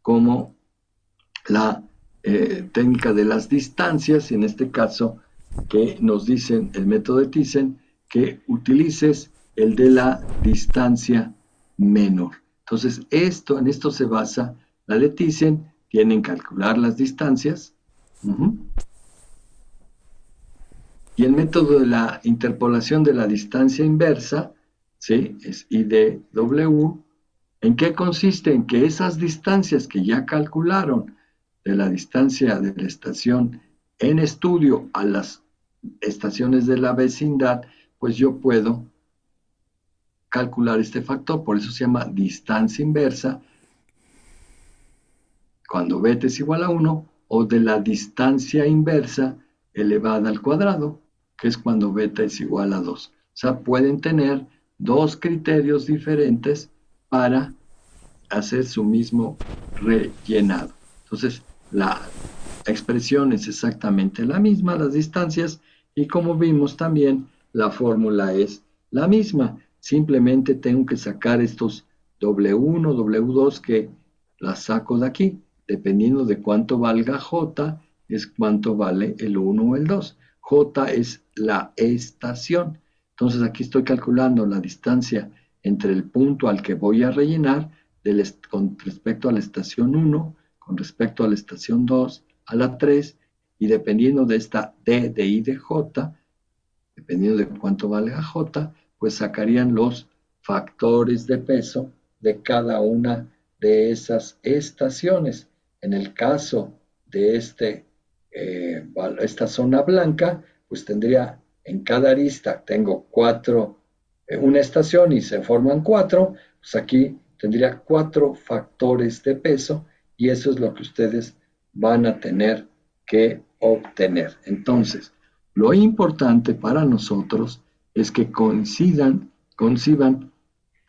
como la técnica de las distancias, en este caso que nos dicen el método de Thyssen, que utilices el de la distancia menor. Entonces, en esto se basa la de Thyssen. Tienen que calcular las distancias. Y el método de la interpolación de la distancia inversa, ¿sí? Es IDW. ¿En qué consiste? En que esas distancias que ya calcularon de la distancia de la estación en estudio a las estaciones de la vecindad, pues yo puedo calcular este factor. Por eso se llama distancia inversa cuando beta es igual a 1, o de la distancia inversa elevada al cuadrado, que es cuando beta es igual a 2. O sea, pueden tener dos criterios diferentes para hacer su mismo rellenado. Entonces, la expresión es exactamente la misma, las distancias, y como vimos también, la fórmula es la misma. Simplemente tengo que sacar estos W1, W2, que las saco de aquí. Dependiendo de cuánto valga J, es cuánto vale el 1 o el 2. J es la estación. Entonces aquí estoy calculando la distancia entre el punto al que voy a rellenar con respecto a la estación 1, con respecto a la estación 2, a la 3, y dependiendo de esta D de I de J, dependiendo de cuánto valga J, pues sacarían los factores de peso de cada una de esas estaciones. En el caso de esta zona blanca, pues tendría en cada arista, tengo una estación y se forman 4, pues aquí tendría 4 factores de peso, y eso es lo que ustedes van a tener que obtener. Entonces, lo importante para nosotros es que conciban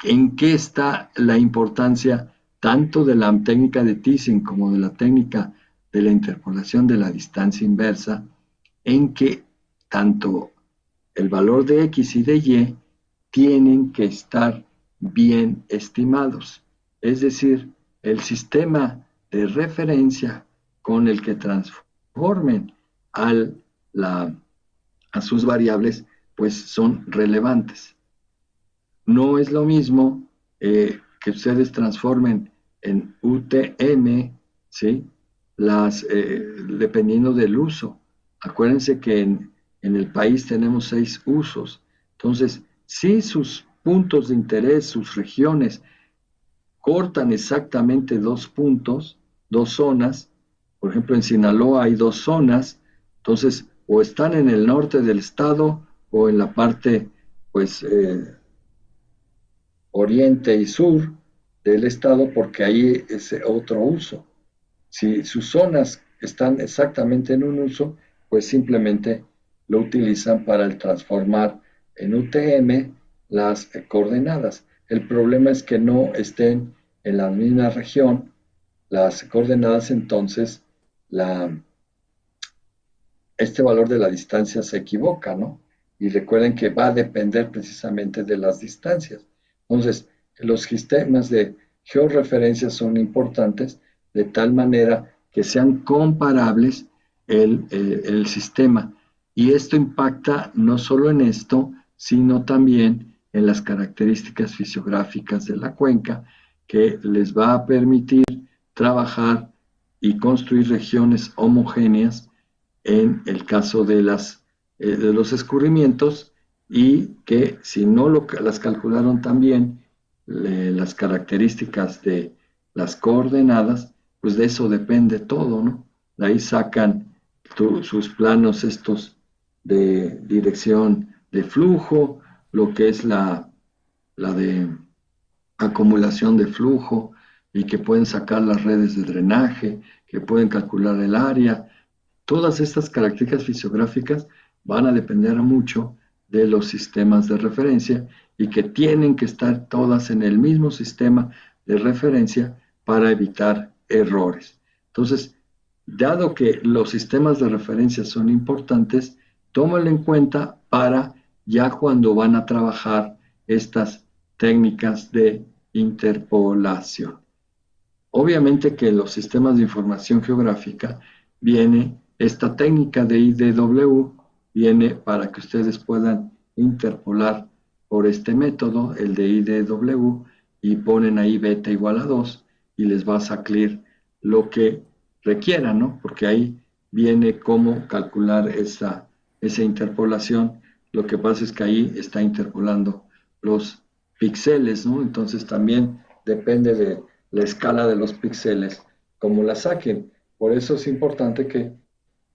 en qué está la importancia tanto de la técnica de Thyssen como de la técnica de la interpolación de la distancia inversa, en que tanto el valor de X y de Y tienen que estar bien estimados. Es decir, el sistema de referencia con el que transformen a sus variables, pues son relevantes. No es lo mismo que ustedes transformen en UTM, ¿sí? Dependiendo del uso. Acuérdense que en el país tenemos 6 usos. Entonces, si sus puntos de interés, sus regiones, cortan exactamente 2 puntos, 2 zonas, por ejemplo, en Sinaloa hay 2 zonas, entonces, o están en el norte del estado o en la parte, pues, oriente y sur del estado, porque ahí es otro uso. Si sus zonas están exactamente en un uso, pues simplemente lo utilizan para transformar en UTM las coordenadas. El problema es que no estén en la misma región las coordenadas, entonces este valor de la distancia se equivoca, ¿no? Y recuerden que va a depender precisamente de las distancias. Entonces, los sistemas de georreferencia son importantes de tal manera que sean comparables el sistema. Y esto impacta no solo en esto, sino también en las características fisiográficas de la cuenca, que les va a permitir trabajar y construir regiones homogéneas en el caso de los escurrimientos, y que si no las calcularon también las características de las coordenadas, pues de eso depende todo, ¿no? De ahí sacan sus planos estos de dirección de flujo, lo que es la de acumulación de flujo, y que pueden sacar las redes de drenaje, que pueden calcular el área. Todas estas características fisiográficas van a depender mucho de los sistemas de referencia, y que tienen que estar todas en el mismo sistema de referencia para evitar errores. Entonces, dado que los sistemas de referencia son importantes, tómenlo en cuenta para ya cuando van a trabajar estas técnicas de interpolación. Obviamente que en los sistemas de información geográfica viene esta técnica de IDW, viene para que ustedes puedan interpolar por este método, el de IDW, y ponen ahí beta igual a 2 y les va a salir lo que requieran, ¿no? Porque ahí viene cómo calcular esa interpolación. Lo que pasa es que ahí está interpolando los píxeles, ¿no? Entonces también depende de la escala de los píxeles, como la saquen. Por eso es importante que,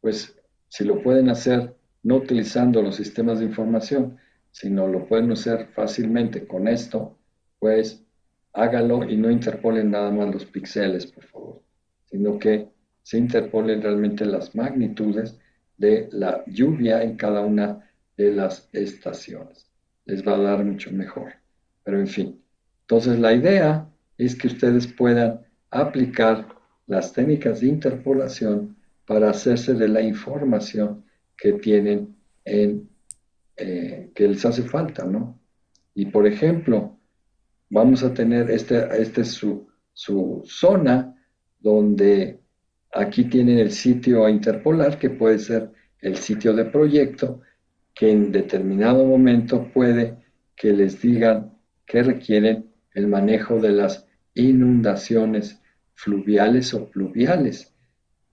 pues, si lo pueden hacer no utilizando los sistemas de información, sino lo pueden hacer fácilmente con esto, pues hágalo y no interpolen nada más los píxeles, por favor, sino que se interpolen realmente las magnitudes de la lluvia en cada una de las estaciones. Les va a dar mucho mejor. Pero en fin, entonces la idea es que ustedes puedan aplicar las técnicas de interpolación para hacerse de la información que tienen que les hace falta, ¿no? Y por ejemplo, vamos a tener este es su zona donde aquí tienen el sitio a interpolar, que puede ser el sitio de proyecto, que en determinado momento puede que les digan que requieren el manejo de las inundaciones fluviales o pluviales,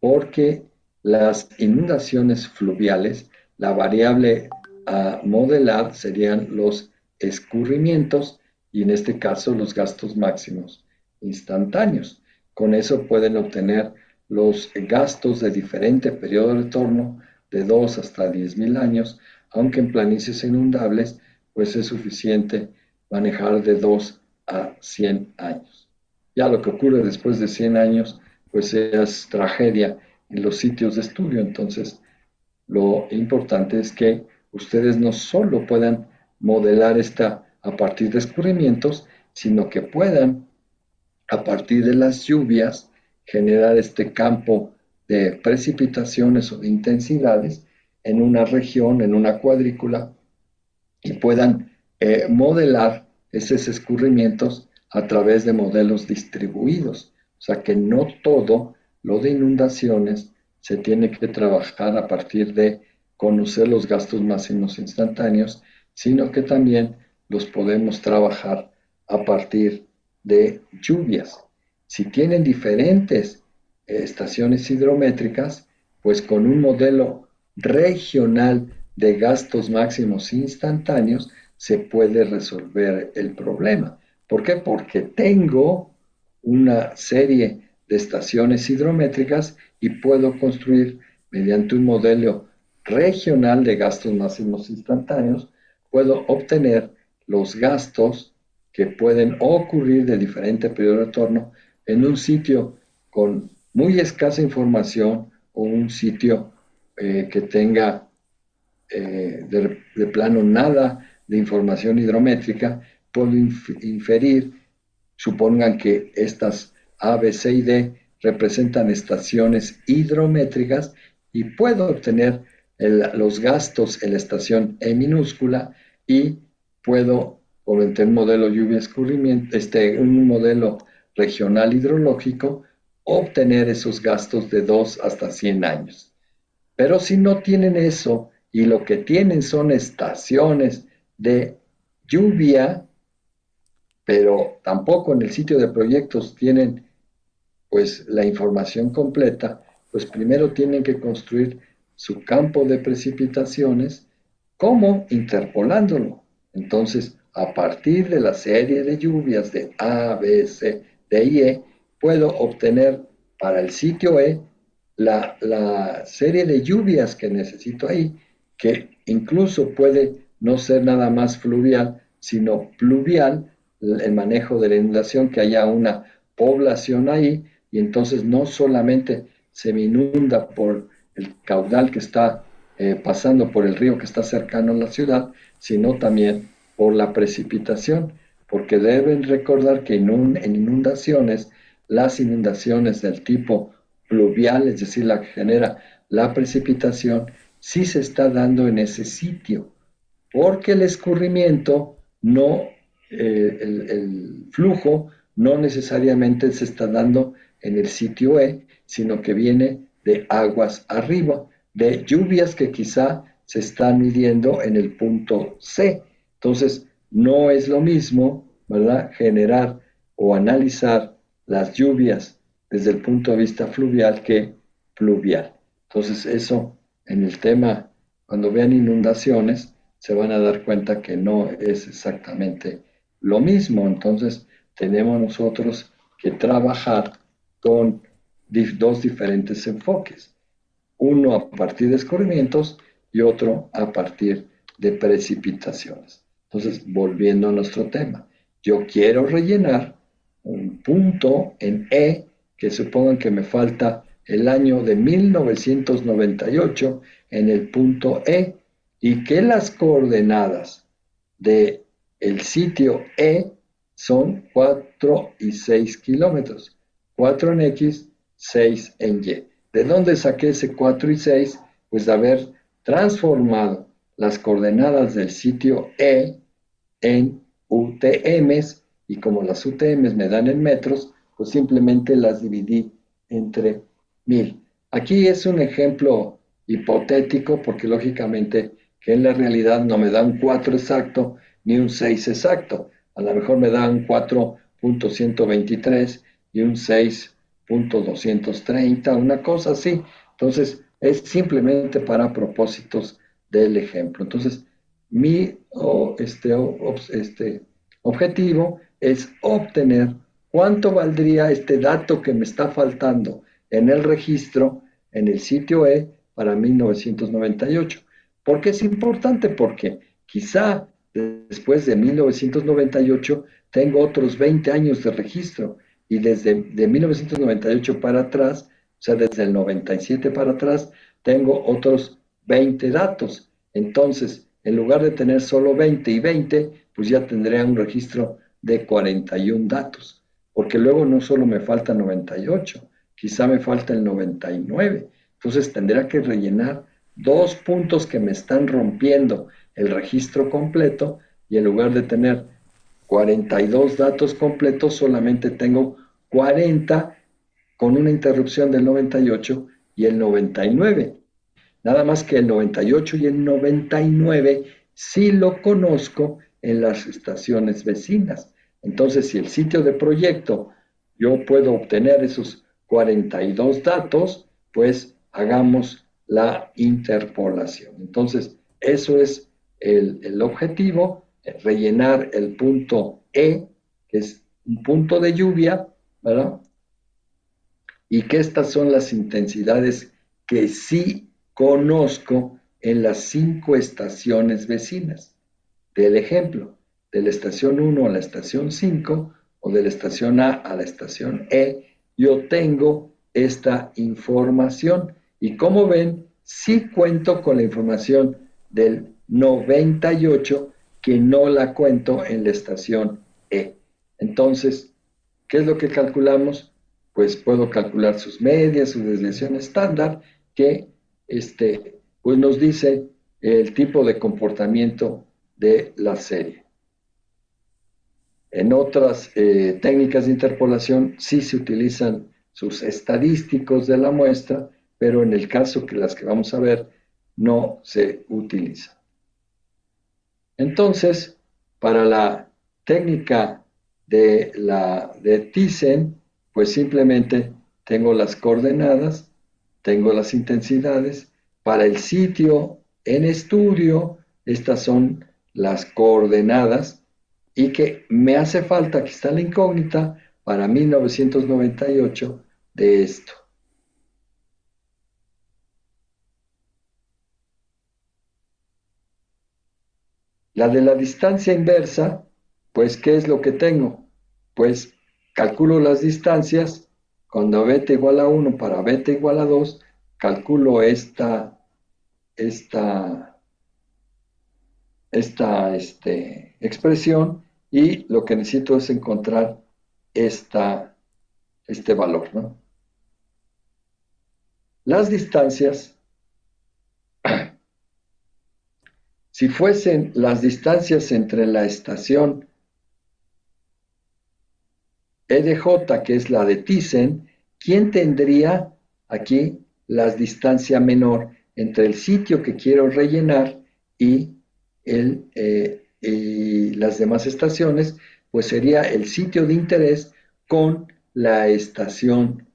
porque las inundaciones fluviales, la variable a modelar serían los escurrimientos y en este caso los gastos máximos instantáneos. Con eso pueden obtener los gastos de diferente periodo de retorno de 2 hasta 10.000 años, aunque en planicies inundables pues es suficiente manejar de 2 a 100 años. Ya lo que ocurre después de 100 años pues es tragedia en los sitios de estudio. Entonces, lo importante es que ustedes no solo puedan modelar esta a partir de escurrimientos, sino que puedan, a partir de las lluvias, generar este campo de precipitaciones o de intensidades en una región, en una cuadrícula, y puedan modelar esos escurrimientos a través de modelos distribuidos. O sea que no todo lo de inundaciones se tiene que trabajar a partir de conocer los gastos máximos instantáneos, sino que también los podemos trabajar a partir de lluvias. Si tienen diferentes estaciones hidrométricas, pues con un modelo regional de gastos máximos instantáneos se puede resolver el problema. ¿Por qué? Porque tengo una serie de estaciones hidrométricas y puedo construir mediante un modelo regional de gastos máximos instantáneos, puedo obtener los gastos que pueden ocurrir de diferente periodo de retorno en un sitio con muy escasa información o un sitio que tenga de plano nada de información hidrométrica, puedo inferir, supongan que estas A, B, C y D representan estaciones hidrométricas y puedo obtener los gastos en la estación E minúscula y puedo, por el modelo lluvia escurrimiento, un modelo regional hidrológico, obtener esos gastos de 2 hasta 100 años. Pero si no tienen eso y lo que tienen son estaciones de lluvia, pero tampoco en el sitio de proyectos tienen pues la información completa, pues primero tienen que construir su campo de precipitaciones, ¿cómo? Interpolándolo. Entonces, a partir de la serie de lluvias de A, B, C, D y E, puedo obtener para el sitio E la serie de lluvias que necesito ahí, que incluso puede no ser nada más fluvial, sino pluvial, el manejo de la inundación, que haya una población ahí, y entonces no solamente se me inunda por el caudal que está pasando por el río que está cercano a la ciudad, sino también por la precipitación, porque deben recordar que en inundaciones, las inundaciones del tipo pluvial, es decir, la que genera la precipitación, sí se está dando en ese sitio, porque el escurrimiento no, el flujo no necesariamente se está dando en el sitio E, sino que viene de aguas arriba, de lluvias que quizá se están midiendo en el punto C. Entonces, no es lo mismo, ¿verdad?, generar o analizar las lluvias desde el punto de vista fluvial que pluvial. Entonces, eso en el tema, cuando vean inundaciones, se van a dar cuenta que no es exactamente lo mismo. Entonces, tenemos nosotros que trabajar con dos diferentes enfoques. Uno a partir de escurrimientos y otro a partir de precipitaciones. Entonces, volviendo a nuestro tema, yo quiero rellenar un punto en E que supongan que me falta el año de 1998 en el punto E y que las coordenadas de el sitio E son 4 y 6 kilómetros, 4 en X, 6 en Y. ¿De dónde saqué ese 4 y 6? Pues de haber transformado las coordenadas del sitio E en UTMs, y como las UTMs me dan en metros, pues simplemente las dividí entre 1000. Aquí es un ejemplo hipotético porque lógicamente que en la realidad no me da un 4 exacto ni un 6 exacto. A lo mejor me da un 4.123 y un 6.230, una cosa así. Entonces, es simplemente para propósitos del ejemplo. Entonces, mi objetivo es obtener cuánto valdría este dato que me está faltando en el registro, en el sitio E, para 1998. ¿Por qué es importante? Porque quizá después de 1998 tengo otros 20 años de registro y desde 1998 para atrás, o sea, desde el 97 para atrás, tengo otros 20 datos. Entonces, en lugar de tener solo 20 y 20, pues ya tendría un registro de 41 datos, porque luego no solo me falta 98, quizá me falta el 99. Entonces tendría que rellenar dos puntos que me están rompiendo el registro completo y en lugar de tener 42 datos completos, solamente tengo 40 con una interrupción del 98 y el 99. Nada más que el 98 y el 99 sí lo conozco en las estaciones vecinas. Entonces, si el sitio de proyecto yo puedo obtener esos 42 datos, pues hagamos la interpolación. Entonces, eso es el objetivo, rellenar el punto E, que es un punto de lluvia, ¿verdad? Y que estas son las intensidades que sí conozco en las 5 estaciones vecinas. Del ejemplo, de la estación 1 a la estación 5 o de la estación A a la estación E, yo tengo esta información. Y como ven, sí cuento con la información del 98 que no la cuento en la estación E. Entonces, ¿qué es lo que calculamos? Pues puedo calcular sus medias, su desviación estándar, que pues nos dice el tipo de comportamiento de la serie. En otras técnicas de interpolación sí se utilizan sus estadísticos de la muestra, pero en el caso que las que vamos a ver no se utilizan. Entonces, para la técnica de Thyssen, pues simplemente tengo las coordenadas, tengo las intensidades. Para el sitio en estudio, estas son las coordenadas y que me hace falta, aquí está la incógnita, para 1998 de esto. La de la distancia inversa, pues, ¿qué es lo que tengo? Pues calculo las distancias, cuando beta igual a 1 para beta igual a 2, calculo esta, expresión y lo que necesito es encontrar este valor, ¿no? Las distancias, si fuesen las distancias entre la estación E de J, que es la de Thyssen, ¿quién tendría aquí la distancia menor entre el sitio que quiero rellenar y, y las demás estaciones? Pues sería el sitio de interés con la estación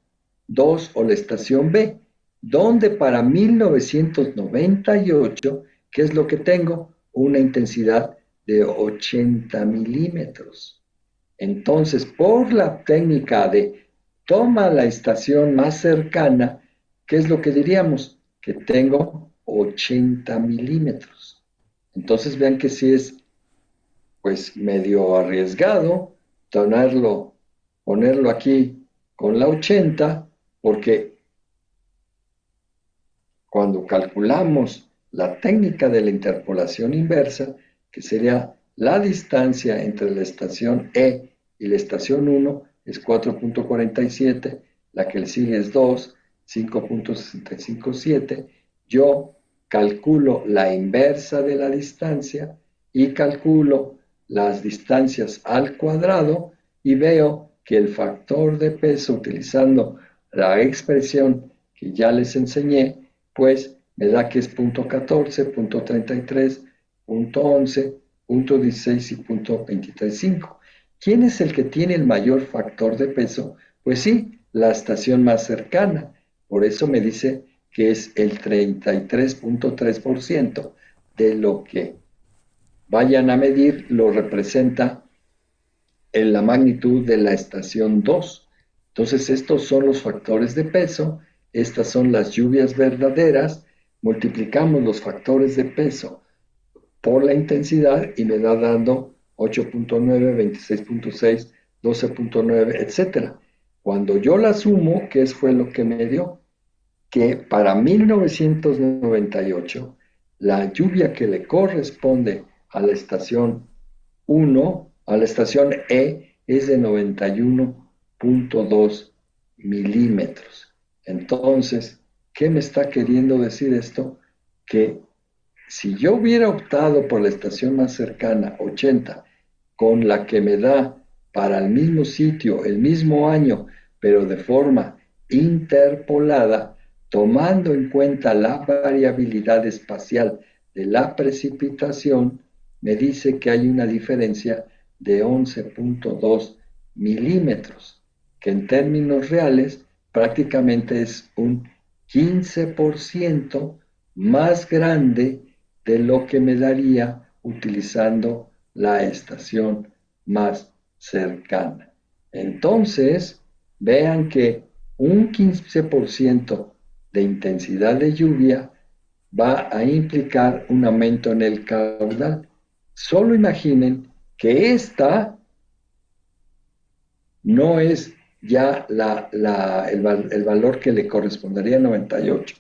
2 o la estación B, donde para 1998, ¿qué es lo que tengo? Una intensidad de 80 milímetros. Entonces, por la técnica de toma la estación más cercana, ¿qué es lo que diríamos? Que tengo 80 milímetros. Entonces vean que sí es pues medio arriesgado ponerlo aquí con la 80, porque cuando calculamos la técnica de la interpolación inversa, que sería la distancia entre la estación E y la estación 1 es 4.47, la que le sigue es 2, 5.657, yo calculo la inversa de la distancia y calculo las distancias al cuadrado y veo que el factor de peso utilizando la expresión que ya les enseñé, pues me da que es punto 14, punto 33, punto 11, punto 16 y punto 23.5. ¿Quién es el que tiene el mayor factor de peso? Pues sí, la estación más cercana. Por eso me dice que es el 33.3% de lo que vayan a medir, lo representa en la magnitud de la estación 2. Entonces, estos son los factores de peso, estas son las lluvias verdaderas, multiplicamos los factores de peso por la intensidad y me da dando 8.9, 26.6, 12.9, etcétera. Cuando yo la sumo, ¿qué fue lo que me dio? Que para 1998, la lluvia que le corresponde a la estación 1, a la estación E, es de 91.2 milímetros. Entonces, ¿qué me está queriendo decir esto? Que si yo hubiera optado por la estación más cercana, 80, con la que me da para el mismo sitio, el mismo año, pero de forma interpolada, tomando en cuenta la variabilidad espacial de la precipitación, me dice que hay una diferencia de 11.2 milímetros, que en términos reales prácticamente es un 15% más grande de lo que me daría utilizando la estación más cercana. Entonces, vean que un 15% de intensidad de lluvia va a implicar un aumento en el caudal. Solo imaginen que esta no es ya el valor que le correspondería a 98,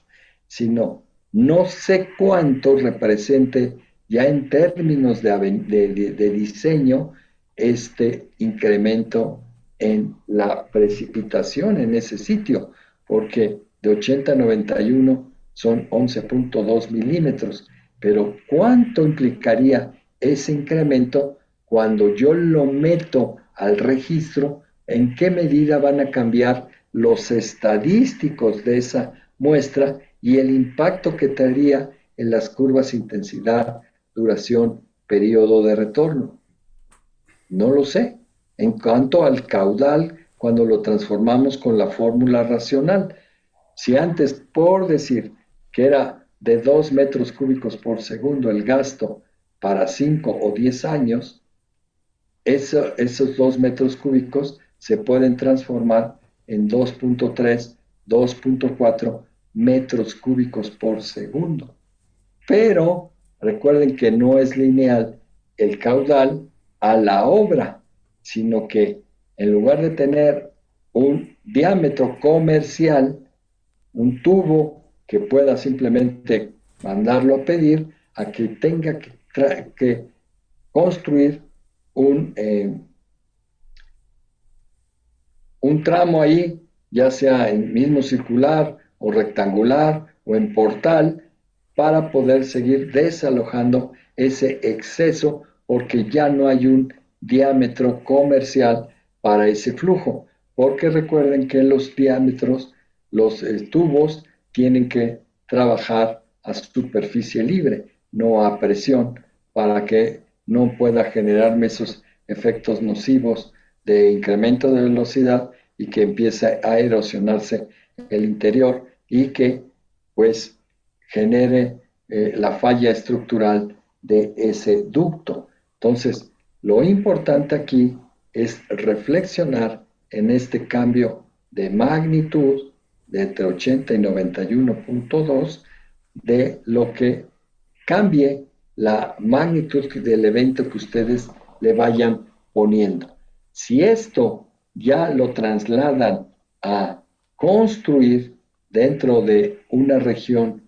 sino no sé cuánto represente ya en términos de diseño este incremento en la precipitación en ese sitio, porque de 80 a 91 son 11.2 milímetros, pero ¿cuánto implicaría ese incremento cuando yo lo meto al registro? ¿En qué medida van a cambiar los estadísticos de esa muestra y el impacto que tendría en las curvas intensidad, duración, periodo de retorno? No lo sé. En cuanto al caudal, cuando lo transformamos con la fórmula racional, si antes, por decir que era de 2 metros cúbicos por segundo el gasto para 5 o 10 años, esos 2 metros cúbicos se pueden transformar en 2.3, 2.4 metros cúbicos por segundo. Pero recuerden que no es lineal el caudal a la obra, sino que en lugar de tener un diámetro comercial, un tubo que pueda simplemente mandarlo a pedir, a que tenga que construir un tramo ahí, ya sea en mismo circular o rectangular o en portal, para poder seguir desalojando ese exceso porque ya no hay un diámetro comercial para ese flujo, porque recuerden que los diámetros, los tubos tienen que trabajar a superficie libre, no a presión, para que no pueda generarme esos efectos nocivos de incremento de velocidad y que empiece a erosionarse el interior y que pues genere la falla estructural de ese ducto. Entonces, lo importante aquí es reflexionar en este cambio de magnitud de entre 80 y 91.2 de lo que cambie la magnitud del evento que ustedes le vayan poniendo. Si esto ya lo trasladan a construir dentro de una región,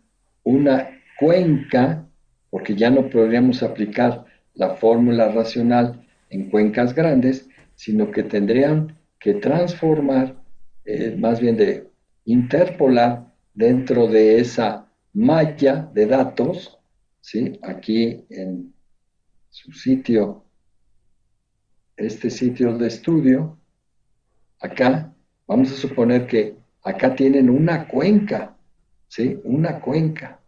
una cuenca, porque ya no podríamos aplicar la fórmula racional en cuencas grandes, sino que tendrían que transformar, más bien de interpolar dentro de esa malla de datos, ¿sí? Aquí en su sitio, este sitio de estudio, acá, vamos a suponer que acá tienen una cuenca, ¿sí? Una cuenca.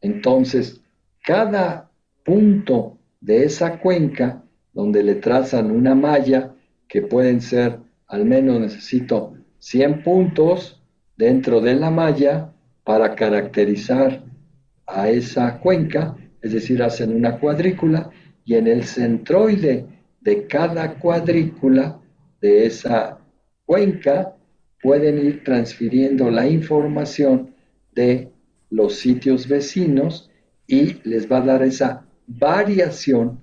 Entonces, cada punto de esa cuenca, donde le trazan una malla, que pueden ser, al menos necesito 100 puntos dentro de la malla para caracterizar a esa cuenca, es decir, hacen una cuadrícula y en el centroide de cada cuadrícula de esa cuenca pueden ir transfiriendo la información de los sitios vecinos y les va a dar esa variación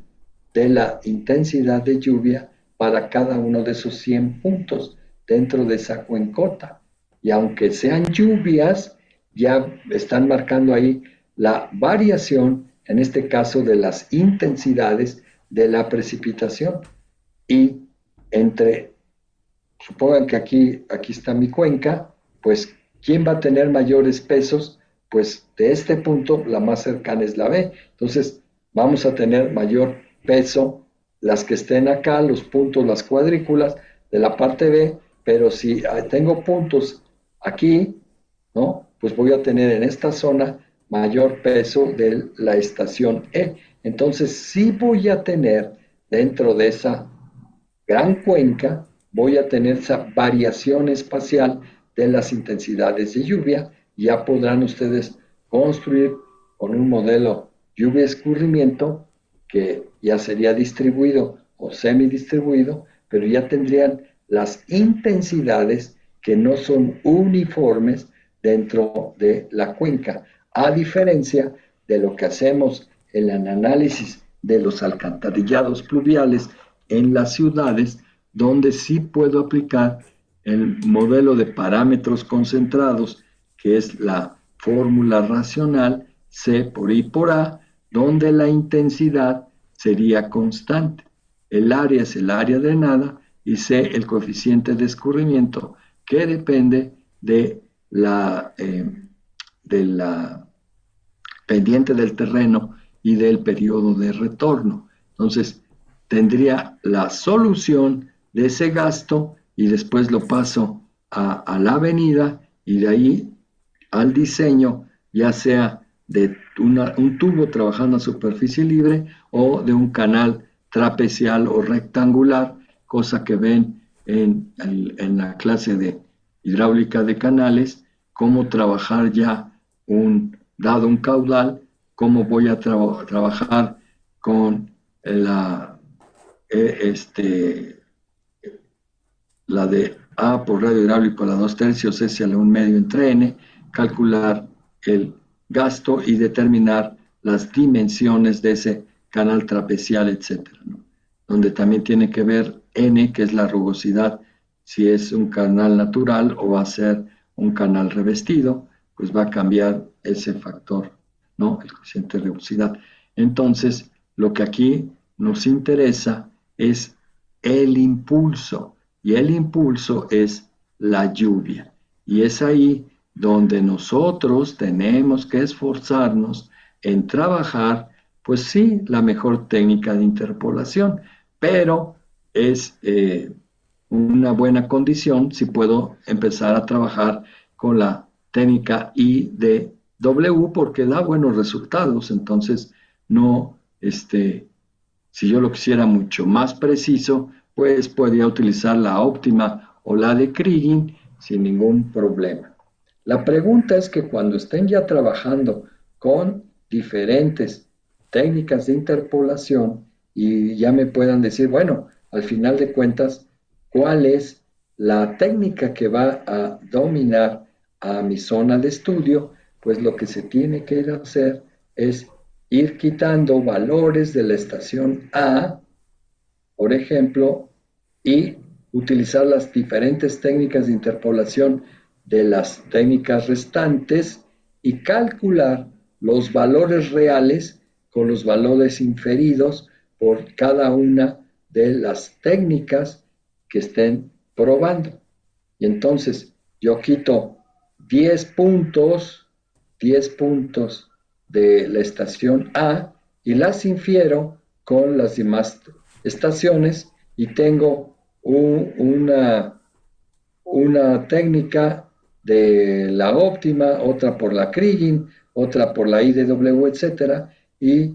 de la intensidad de lluvia para cada uno de esos 100 puntos dentro de esa cuencota. Y aunque sean lluvias, ya están marcando ahí la variación, en este caso, de las intensidades de la precipitación. Y entre, supongan que aquí está mi cuenca, pues, ¿quién va a tener mayores pesos? Pues de este punto, la más cercana es la B. Entonces, vamos a tener mayor peso las que estén acá, los puntos, las cuadrículas de la parte B, pero si tengo puntos aquí, ¿no? Pues voy a tener en esta zona mayor peso de la estación E. Entonces, sí voy a tener dentro de esa gran cuenca, voy a tener esa variación espacial de las intensidades de lluvia. Ya podrán ustedes construir con un modelo lluvia-escurrimiento que ya sería distribuido o semidistribuido, pero ya tendrían las intensidades que no son uniformes dentro de la cuenca, a diferencia de lo que hacemos en el análisis de los alcantarillados pluviales en las ciudades, donde sí puedo aplicar el modelo de parámetros concentrados, que es la fórmula racional C por I por A, donde la intensidad sería constante. El área es el área drenada y C el coeficiente de escurrimiento, que depende de la pendiente del terreno y del periodo de retorno. Entonces, tendría la solución de ese gasto y después lo paso a la avenida y de ahí al diseño, ya sea de un tubo trabajando a superficie libre o de un canal trapecial o rectangular, cosa que ven en la clase de hidráulica de canales, cómo trabajar ya dado un caudal, cómo voy a trabajar con la de A por radio hidráulico a la 2/3, S a la 1/2 entre N, calcular el gasto y determinar las dimensiones de ese canal trapecial, etcétera, ¿no? Donde también tiene que ver N, que es la rugosidad, si es un canal natural o va a ser un canal revestido, pues va a cambiar ese factor, ¿no? El coeficiente de rugosidad. Entonces, lo que aquí nos interesa es el impulso, y el impulso es la lluvia. Y es ahí donde nosotros tenemos que esforzarnos en trabajar, pues sí, la mejor técnica de interpolación, pero es una buena condición si puedo empezar a trabajar con la técnica IDW porque da buenos resultados. Entonces, no, si yo lo quisiera mucho más preciso, pues podría utilizar la óptima o la de Kriging sin ningún problema. La pregunta es que cuando estén ya trabajando con diferentes técnicas de interpolación y ya me puedan decir, bueno, al final de cuentas, ¿cuál es la técnica que va a dominar a mi zona de estudio? Pues lo que se tiene que hacer es ir quitando valores de la estación A, por ejemplo, y utilizar las diferentes técnicas de interpolación de las técnicas restantes y calcular los valores reales con los valores inferidos por cada una de las técnicas que estén probando. Y entonces yo quito 10 puntos de la estación A y las infiero con las demás estaciones y tengo una técnica de la óptima, otra por la Kriging, otra por la IDW, etcétera, y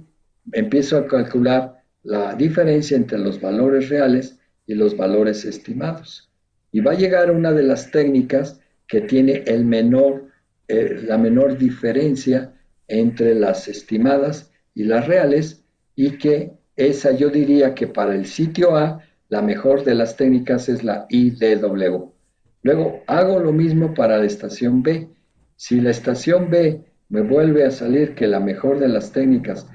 empiezo a calcular la diferencia entre los valores reales y los valores estimados. Y va a llegar una de las técnicas que tiene la menor diferencia entre las estimadas y las reales, y que esa yo diría que para el sitio A, la mejor de las técnicas es la IDW. Luego hago lo mismo para la estación B. Si la estación B me vuelve a salir que la mejor de las técnicas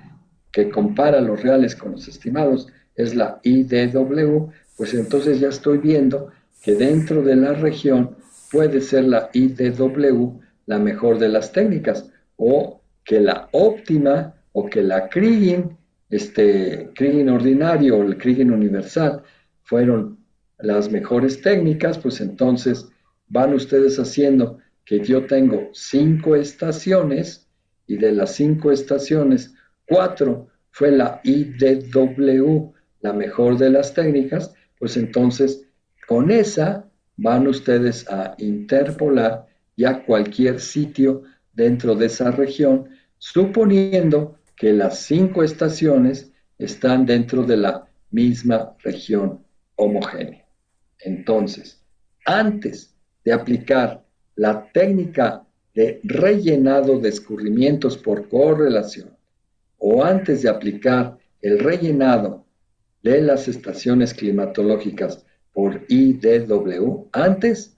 que compara los reales con los estimados es la IDW, pues entonces ya estoy viendo que dentro de la región puede ser la IDW la mejor de las técnicas, o que la óptima o que la Kriging, Kriging ordinario o el Kriging universal fueron las mejores técnicas. Pues entonces van ustedes haciendo que yo tengo 5 estaciones y de las 5 estaciones, 4 fue la IDW, la mejor de las técnicas. Pues entonces con esa van ustedes a interpolar ya cualquier sitio dentro de esa región, suponiendo que las 5 estaciones están dentro de la misma región homogénea. Entonces, antes de aplicar la técnica de rellenado de escurrimientos por correlación, o antes de aplicar el rellenado de las estaciones climatológicas por IDW, antes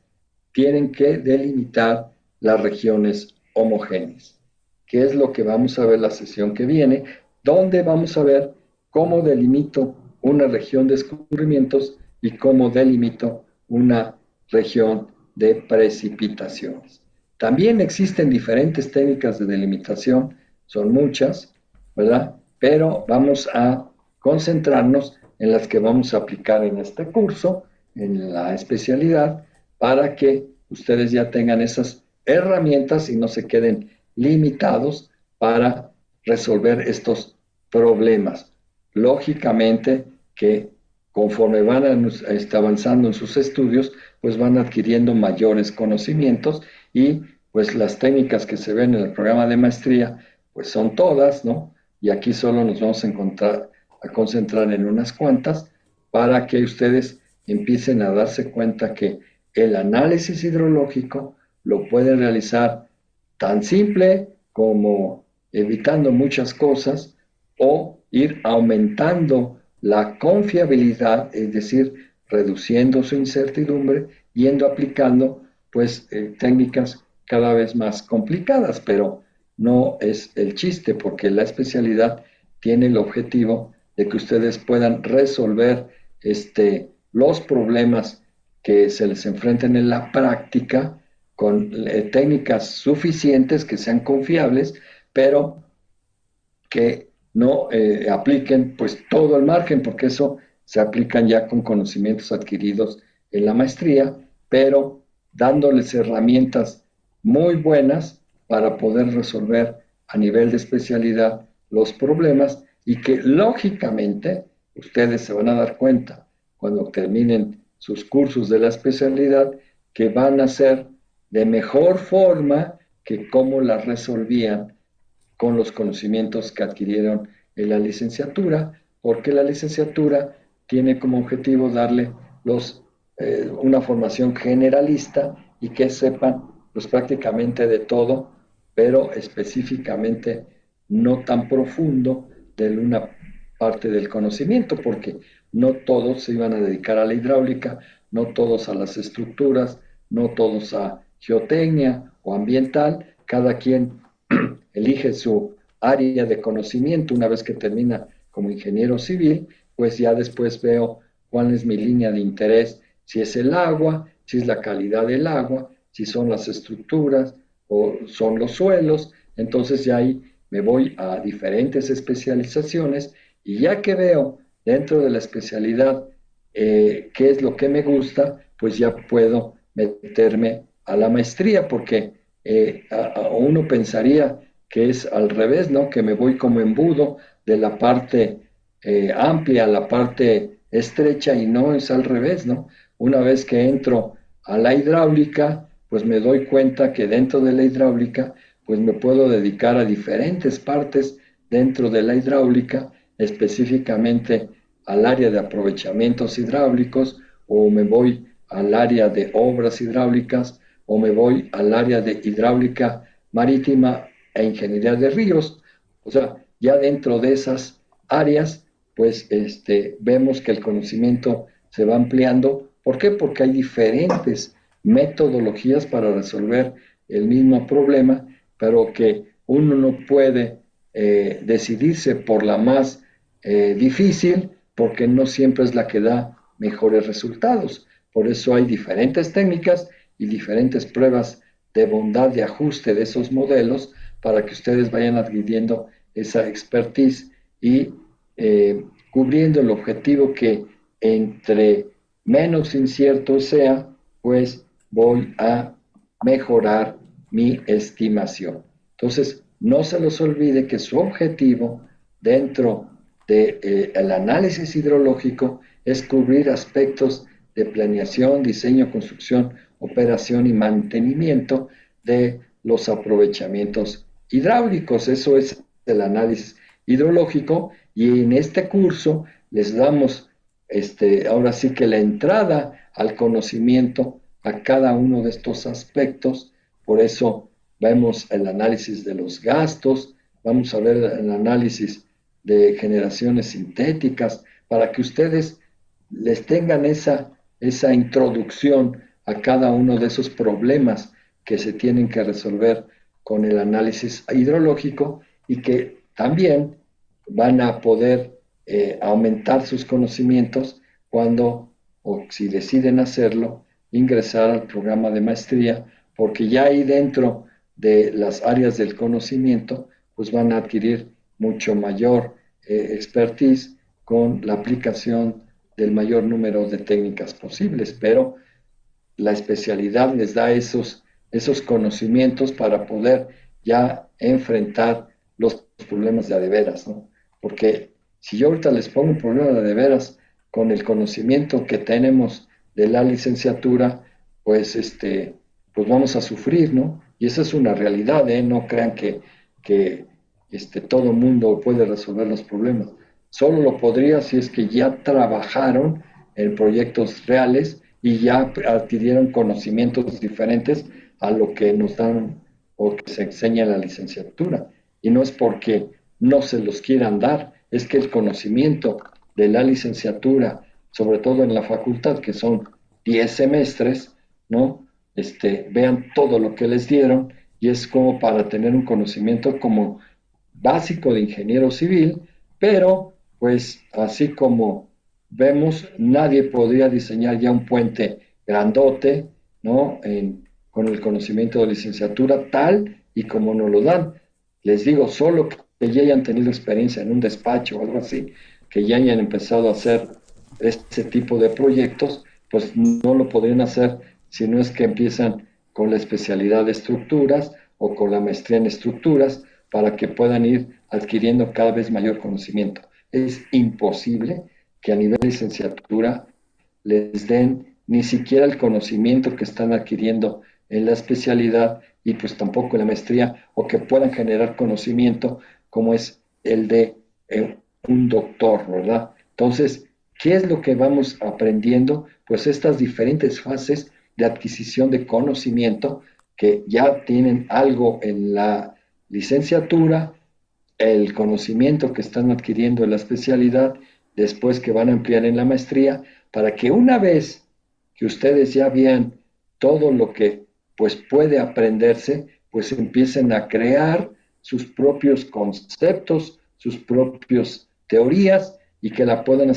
tienen que delimitar las regiones homogéneas, que es lo que vamos a ver la sesión que viene, donde vamos a ver cómo delimito una región de escurrimientos y cómo delimito una región de precipitaciones. También existen diferentes técnicas de delimitación, son muchas, ¿verdad? Pero vamos a concentrarnos en las que vamos a aplicar en este curso, en la especialidad, para que ustedes ya tengan esas herramientas y no se queden limitados para resolver estos problemas. Lógicamente que conforme van avanzando en sus estudios, pues van adquiriendo mayores conocimientos, y pues las técnicas que se ven en el programa de maestría, pues son todas, ¿no? Y aquí solo nos vamos a concentrar en unas cuantas para que ustedes empiecen a darse cuenta que el análisis hidrológico lo pueden realizar tan simple como evitando muchas cosas, o ir aumentando la confiabilidad, es decir, reduciendo su incertidumbre, yendo aplicando pues técnicas cada vez más complicadas, pero no es el chiste, porque la especialidad tiene el objetivo de que ustedes puedan resolver los problemas que se les enfrenten en la práctica con técnicas suficientes que sean confiables, pero que no apliquen pues todo el margen, porque eso se aplican ya con conocimientos adquiridos en la maestría, pero dándoles herramientas muy buenas para poder resolver a nivel de especialidad los problemas, y que lógicamente ustedes se van a dar cuenta cuando terminen sus cursos de la especialidad que van a ser de mejor forma que cómo las resolvían con los conocimientos que adquirieron en la licenciatura, porque la licenciatura tiene como objetivo darle una formación generalista y que sepan pues, prácticamente de todo, pero específicamente no tan profundo de una parte del conocimiento, porque no todos se iban a dedicar a la hidráulica, no todos a las estructuras, no todos a geotecnia o ambiental, cada quien elige su área de conocimiento una vez que termina como ingeniero civil, pues ya después veo cuál es mi línea de interés, si es el agua, si es la calidad del agua, si son las estructuras o son los suelos, entonces ya ahí me voy a diferentes especializaciones y ya que veo dentro de la especialidad qué es lo que me gusta, pues ya puedo meterme a la maestría, porque uno pensaría que es al revés, ¿no? Que me voy como embudo de la parte amplia a la parte estrecha y no es al revés, ¿no? Una vez que entro a la hidráulica, pues me doy cuenta que dentro de la hidráulica, pues me puedo dedicar a diferentes partes dentro de la hidráulica, específicamente al área de aprovechamientos hidráulicos, o me voy al área de obras hidráulicas, o me voy al área de hidráulica marítima e ingeniería de ríos. O sea, ya dentro de esas áreas, pues vemos que el conocimiento se va ampliando. ¿Por qué? Porque hay diferentes metodologías para resolver el mismo problema, pero que uno no puede decidirse por la más difícil, porque no siempre es la que da mejores resultados. Por eso hay diferentes técnicas y diferentes pruebas de bondad de ajuste de esos modelos para que ustedes vayan adquiriendo esa expertise y cubriendo el objetivo que entre menos incierto sea, pues voy a mejorar mi estimación. Entonces, no se les olvide que su objetivo dentro del análisis hidrológico es cubrir aspectos de planeación, diseño, construcción, operación y mantenimiento de los aprovechamientos hidráulicos. Eso es el análisis hidrológico y en este curso les damos ahora sí que la entrada al conocimiento a cada uno de estos aspectos. Por eso vemos el análisis de los gastos, vamos a ver el análisis de generaciones sintéticas, para que ustedes les tengan esa introducción a cada uno de esos problemas que se tienen que resolver con el análisis hidrológico y que también van a poder aumentar sus conocimientos cuando, o si deciden hacerlo, ingresar al programa de maestría, porque ya ahí dentro de las áreas del conocimiento, pues van a adquirir mucho mayor expertise con la aplicación del mayor número de técnicas posibles, pero la especialidad les da esos conocimientos para poder ya enfrentar los problemas de a de veras, ¿no? Porque si yo ahorita les pongo un problema de a de veras con el conocimiento que tenemos de la licenciatura, pues pues vamos a sufrir, ¿no? Y esa es una realidad, ¿eh? No crean que todo mundo puede resolver los problemas. Solo lo podría si es que ya trabajaron en proyectos reales y ya adquirieron conocimientos diferentes a lo que nos dan o que se enseña en la licenciatura. Y no es porque no se los quieran dar, es que el conocimiento de la licenciatura, sobre todo en la facultad, que son 10 semestres, ¿no? Vean todo lo que les dieron y es como para tener un conocimiento como básico de ingeniero civil, pero pues así como vemos, nadie podría diseñar ya un puente grandote, ¿no? Con el conocimiento de licenciatura tal y como nos lo dan. Les digo, solo que ya hayan tenido experiencia en un despacho o algo así, que ya hayan empezado a hacer este tipo de proyectos, pues no lo podrían hacer si no es que empiezan con la especialidad de estructuras o con la maestría en estructuras para que puedan ir adquiriendo cada vez mayor conocimiento. Es imposible que a nivel de licenciatura les den ni siquiera el conocimiento que están adquiriendo en la especialidad y pues tampoco en la maestría, o que puedan generar conocimiento como es el de un doctor, ¿verdad? Entonces, ¿qué es lo que vamos aprendiendo? Pues estas diferentes fases de adquisición de conocimiento que ya tienen algo en la licenciatura, el conocimiento que están adquiriendo en la especialidad, después que van a ampliar en la maestría, para que una vez que ustedes ya vean todo lo que pues puede aprenderse, pues empiecen a crear sus propios conceptos, sus propias teorías y que la puedan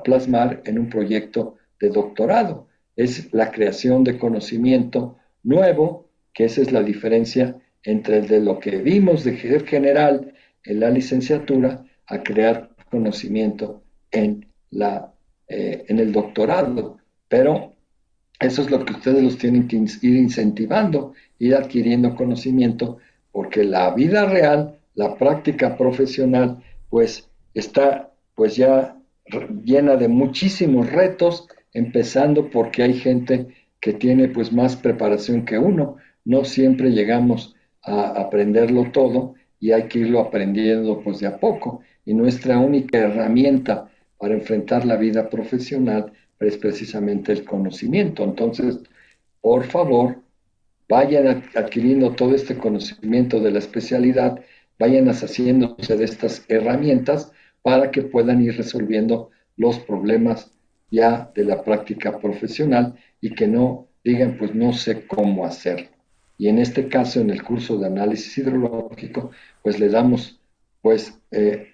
plasmar en un proyecto de doctorado. Es la creación de conocimiento nuevo, que esa es la diferencia entre el de lo que vimos de general en la licenciatura a crear conocimiento en el doctorado. Pero eso es lo que ustedes los tienen que ir incentivando, ir adquiriendo conocimiento, porque la vida real, la práctica profesional, pues está pues ya llena de muchísimos retos, empezando porque hay gente que tiene pues más preparación que uno. No siempre llegamos a aprenderlo todo y hay que irlo aprendiendo pues de a poco. Y nuestra única herramienta para enfrentar la vida profesional es precisamente el conocimiento. Entonces, por favor, vayan adquiriendo todo este conocimiento de la especialidad, vayan haciéndose de estas herramientas para que puedan ir resolviendo los problemas ya de la práctica profesional y que no digan, pues no sé cómo hacerlo. Y en este caso, en el curso de análisis hidrológico, pues le damos, pues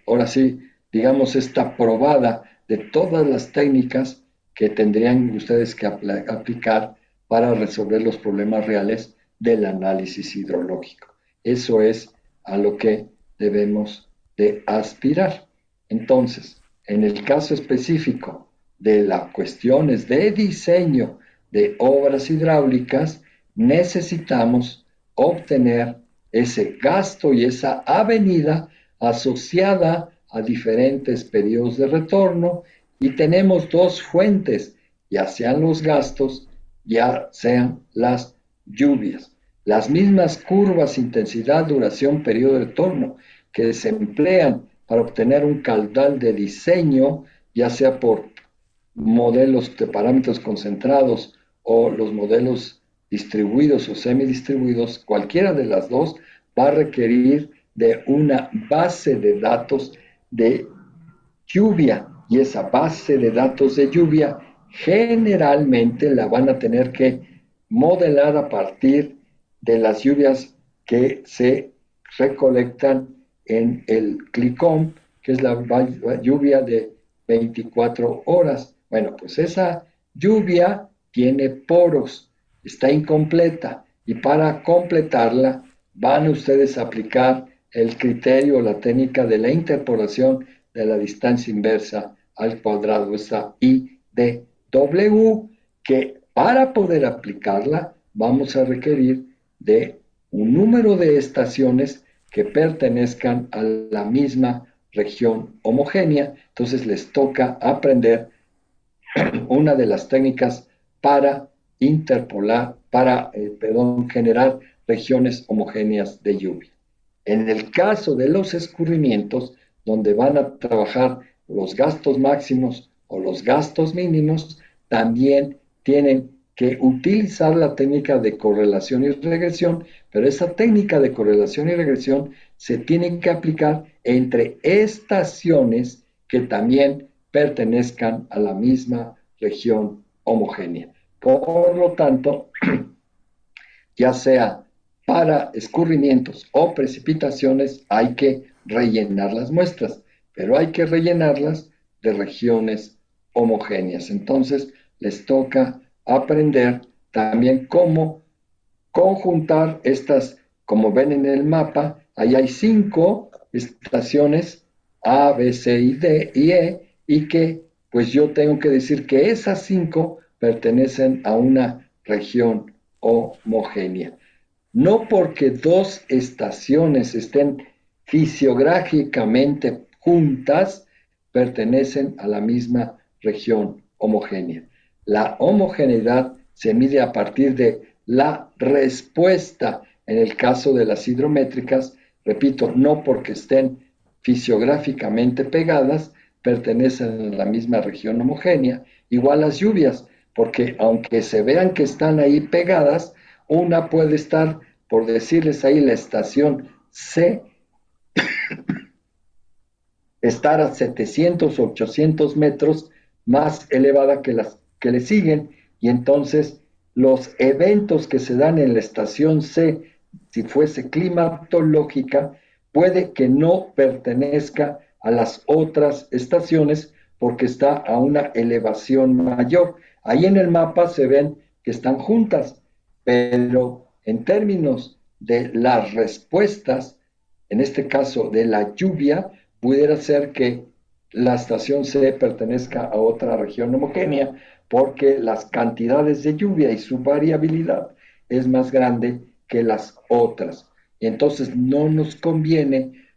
ahora sí, digamos, esta probada de todas las técnicas que tendrían ustedes que aplicar para resolver los problemas reales del análisis hidrológico. Eso es a lo que debemos de aspirar. Entonces, en el caso específico de las cuestiones de diseño de obras hidráulicas, necesitamos obtener ese gasto y esa avenida asociada a diferentes periodos de retorno y tenemos dos fuentes, ya sean los gastos, ya sean las lluvias. Las mismas curvas, intensidad, duración, periodo de retorno que se emplean para obtener un caudal de diseño, ya sea por modelos de parámetros concentrados o los modelos distribuidos o semidistribuidos, cualquiera de las dos va a requerir de una base de datos de lluvia, y esa base de datos de lluvia generalmente la van a tener que modelar a partir de las lluvias que se recolectan en el CLICOM, que es la lluvia de 24 horas. Bueno, pues esa lluvia tiene poros, está incompleta, y para completarla van ustedes a aplicar el criterio o la técnica de la interpolación de la distancia inversa al cuadrado, esa IDW, que para poder aplicarla vamos a requerir de un número de estaciones que pertenezcan a la misma región homogénea. Entonces les toca aprender una de las técnicas para interpolar, generar regiones homogéneas de lluvia. En el caso de los escurrimientos, donde van a trabajar los gastos máximos o los gastos mínimos, también tienen que utilizar la técnica de correlación y regresión, pero esa técnica de correlación y regresión se tiene que aplicar entre estaciones que también pertenezcan a la misma región homogénea. Por lo tanto, ya sea para escurrimientos o precipitaciones, hay que rellenar las muestras, pero hay que rellenarlas de regiones homogéneas. Entonces, les toca aprender también cómo conjuntar estas, como ven en el mapa, ahí hay 5 estaciones A, B, C y D y E, y que pues yo tengo que decir que esas 5 pertenecen a una región homogénea. No porque dos estaciones estén fisiográficamente juntas, pertenecen a la misma región homogénea. La homogeneidad se mide a partir de la respuesta. En el caso de las hidrométricas, repito, no porque estén fisiográficamente pegadas, pertenecen a la misma región homogénea. Igual las lluvias, porque aunque se vean que están ahí pegadas, una puede estar, por decirles ahí, la estación C, estar a 700 o 800 metros más elevada que las que le siguen, y entonces los eventos que se dan en la estación C, si fuese climatológica, puede que no pertenezca a las otras estaciones porque está a una elevación mayor. Ahí en el mapa se ven que están juntas, pero en términos de las respuestas, en este caso de la lluvia, pudiera ser que la estación C pertenezca a otra región homogénea porque las cantidades de lluvia y su variabilidad es más grande que las otras. Y entonces no nos conviene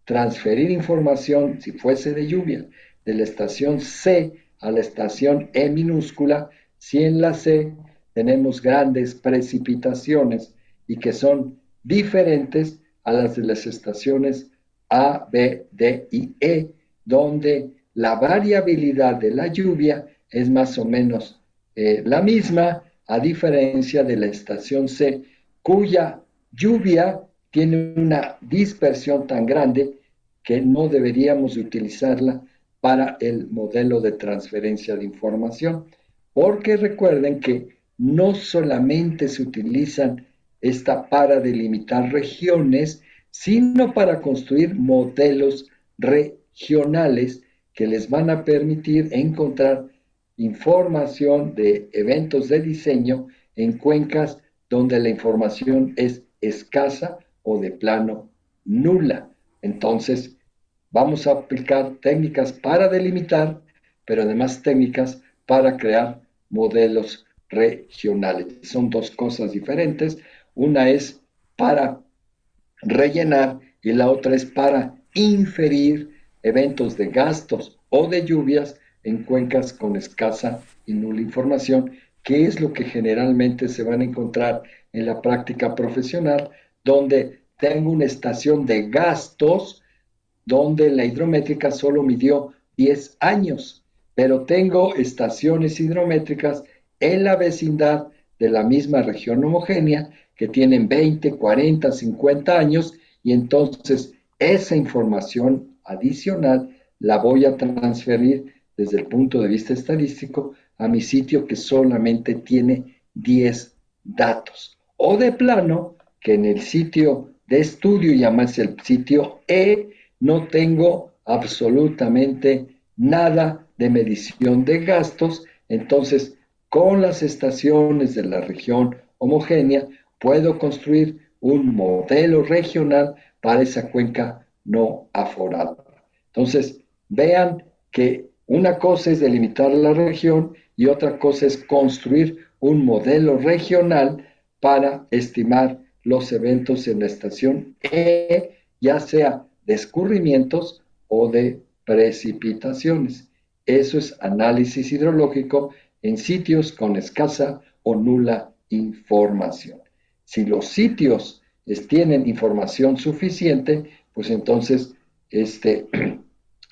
transferir información, si fuese de lluvia, de la estación C a la estación E minúscula, si en la C tenemos grandes precipitaciones y que son diferentes a las de las estaciones A, B, D y E, donde la variabilidad de la lluvia es más o menos la misma, a diferencia de la estación C, cuya lluvia tiene una dispersión tan grande que no deberíamos utilizarla para el modelo de transferencia de información, porque recuerden que no solamente se utilizan esta para delimitar regiones, sino para construir modelos regionales que les van a permitir encontrar información de eventos de diseño en cuencas donde la información es escasa o de plano nula. Entonces, vamos a aplicar técnicas para delimitar, pero además técnicas para crear modelos regionales. Son dos cosas diferentes. Una es para rellenar y la otra es para inferir eventos de gastos o de lluvias en cuencas con escasa y nula información, que es lo que generalmente se van a encontrar en la práctica profesional, donde tengo una estación de gastos donde la hidrométrica solo midió 10 años, pero tengo estaciones hidrométricas en la vecindad de la misma región homogénea que tienen 20, 40, 50 años, y entonces esa información adicional la voy a transferir desde el punto de vista estadístico a mi sitio que solamente tiene 10 datos. O de plano, que en el sitio de estudio, llamarse el sitio E, no tengo absolutamente nada de medición de gastos. Entonces, con las estaciones de la región homogénea, puedo construir un modelo regional para esa cuenca no aforada. Entonces, vean que una cosa es delimitar la región y otra cosa es construir un modelo regional para estimar los eventos en la estación E, ya sea de escurrimientos o de precipitaciones. Eso es análisis hidrológico en sitios con escasa o nula información. Si los sitios tienen información suficiente, pues entonces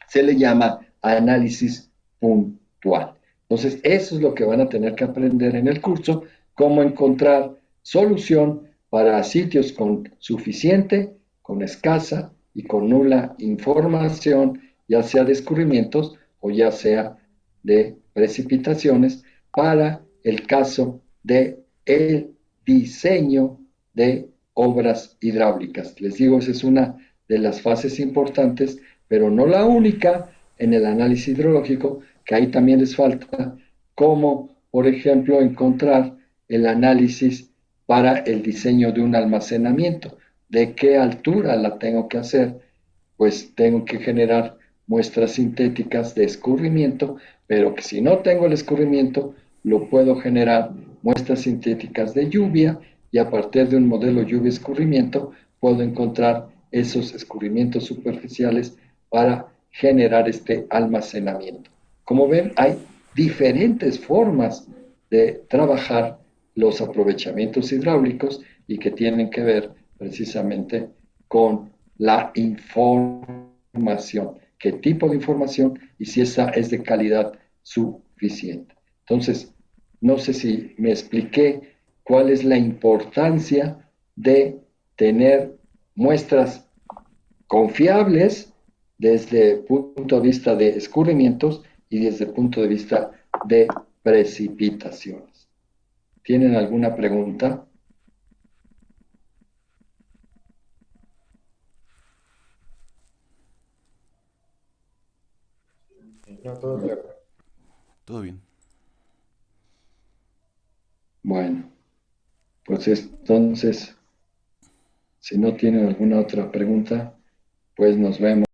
se le llama análisis puntual. Entonces, eso es lo que van a tener que aprender en el curso, cómo encontrar solución para sitios con suficiente, con escasa y con nula información, ya sea de escurrimientos o ya sea de precipitaciones, para el caso de el diseño de obras hidráulicas. Les digo, esa es una de las fases importantes, pero no la única en el análisis hidrológico, que ahí también les falta, como por ejemplo encontrar el análisis para el diseño de un almacenamiento. ¿De qué altura la tengo que hacer? Pues tengo que generar muestras sintéticas de escurrimiento, pero que si no tengo el escurrimiento, lo puedo generar muestras sintéticas de lluvia, y a partir de un modelo lluvia-escurrimiento puedo encontrar esos escurrimientos superficiales para generar este almacenamiento. Como ven, hay diferentes formas de trabajar los aprovechamientos hidráulicos y que tienen que ver precisamente con la información, qué tipo de información y si esa es de calidad suficiente. Entonces, no sé si me expliqué cuál es la importancia de tener muestras confiables desde el punto de vista de escurrimientos y desde el punto de vista de precipitaciones. ¿Tienen alguna pregunta? No, todo claro. Todo bien. Bueno, pues entonces, si no tienen alguna otra pregunta, pues nos vemos.